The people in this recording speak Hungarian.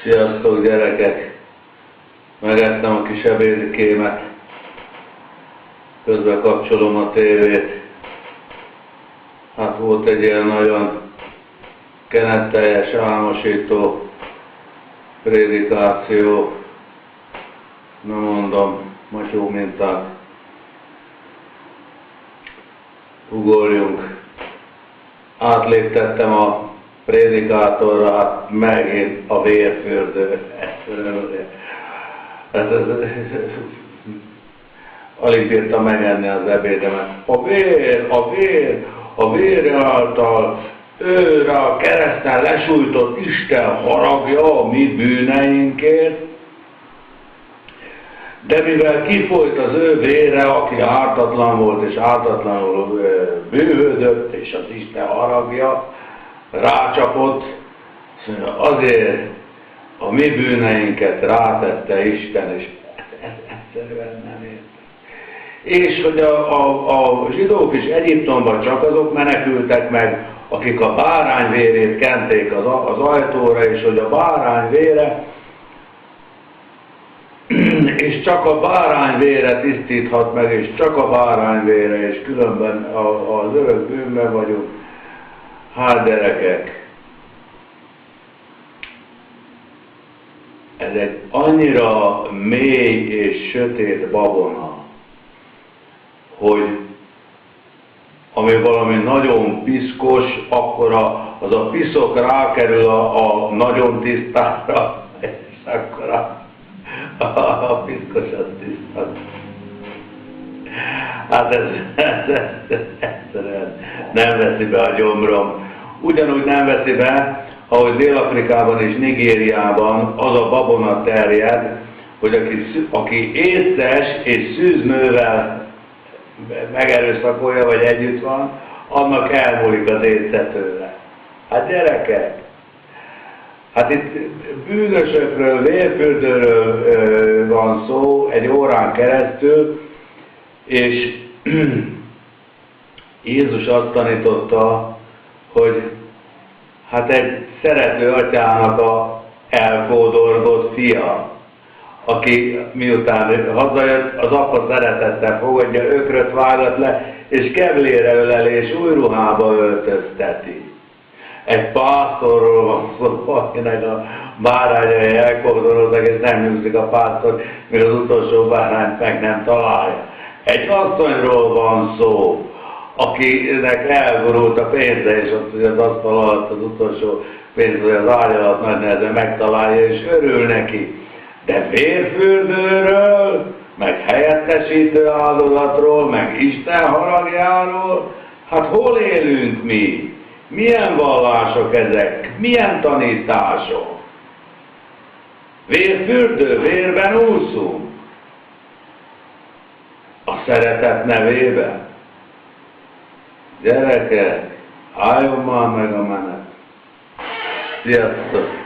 Sziasztok gyerekek! Megettem a kis ebédkémet, közben kapcsolom a tévét. Hát volt egy ilyen nagyon kenetteljes, álmosító prédikáció, nem mondom, matyó mintát. Ugorjunk. Átléptettem a prédikátorra, hát megint a vérfürdő. Alig bírtam megenni az ebédemet. A vér által őre a kereszten lesújtott Isten haragja a mi bűneinkért, de mivel kifolyt az ő vére, aki ártatlan volt és ártatlanul bűvödött, és az Isten haragja rácsapott, azért a mi bűneinket rátette Isten, és egyszerűen nem értem. És hogy a zsidók is Egyiptomban csak azok menekültek meg, akik a bárány vérét kenték az ajtóra, és hogy a bárány vére, és csak a bárány vére tisztíthat meg, és csak a bárány vére, és különben az örök bűnben vagyunk. Hát gyerekek, ez egy annyira mély és sötét babona, hogy ami valami nagyon piszkos, akkor az a piszok rákerül a nagyon tisztára, és akkor a piszkos az tiszta. Hát ez egyszerűen nem veszi be a gyomrom. Ugyanúgy nem veszi be, ahogy Dél-Afrikában és Nigériában az a babona terjed, hogy aki észes és szűznővel megerőszakolja, vagy együtt van, annak elmúlik az észe tőle. Hát gyerekek, hát itt bűnösökről, vérfürdőről van szó egy órán keresztül, és Jézus azt tanította, hogy hát egy szerető atyának a elkódolgott fia, aki miután hazajött, az apa szeretettel fogadja, ökröt vágat le, és kevlére ölel, és új ruhába öltözteti. Egy pásztorról van szó, akinek a bárányai elkódolódnak, és nem nyugszik a pásztor, míg az utolsó bárányt meg nem találja. Egy asszonyról van szó, akinek elgurult a pénze, és ott az asztal alatt az utolsó pénz, vagy az ágy alatt nagy nehezen megtalálja, és örül neki. De vérfürdőről, meg helyettesítő áldozatról, meg Isten haragjáról, hát hol élünk mi? Milyen vallások ezek? Milyen tanítások? Vérfürdő, vérben úszunk. A szeretet nevében. Gyerekek, álljon már meg a menet. Sziasztok!